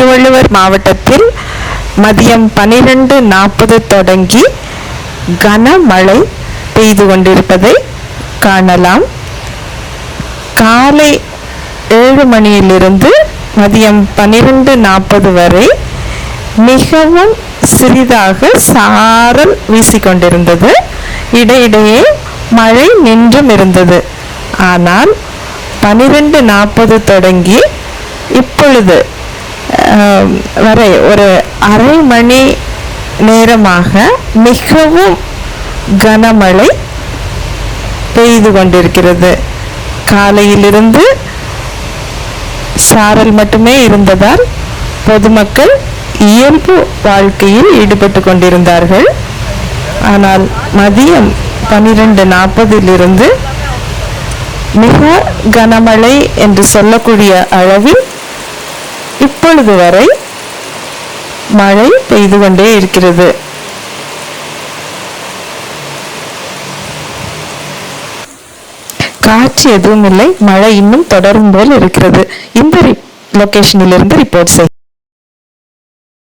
திருவள்ளுவர் மாவட்டத்தில் மதியம் 12:40 தொடங்கி கனமழை பெய்து கொண்டிருப்பதை காணலாம். காலை 7 மணியிலிருந்து மதியம் 12:40 வரை மிகவும் சிறிதாக சாரல் வீசிக்கொண்டிருந்தது. இடையிடையே மழை நின்றும் இருந்தது. ஆனால் 12:40 தொடங்கி இப்பொழுது வரை ஒரு அரை மணி நேரமாக மிகவும் கனமழை பெய்து கொண்டிருக்கிறது. காலையிலிருந்து சாரல் மட்டுமே இருந்ததால் பொதுமக்கள் இயல்பு வாழ்க்கையில் ஈடுபட்டு கொண்டிருந்தார்கள். ஆனால் மதியம் 12:40 மிக கனமழை என்று சொல்லக்கூடிய அளவில் இப்பொழுது வரை மழை பெய்து கொண்டே இருக்கிறது. காற்று எதுவும் இல்லை. மழை இன்னும் தொடரும் போல் இருக்கிறது. இந்த லொகேஷனிலிருந்து ரிப்போர்ட் செய்ய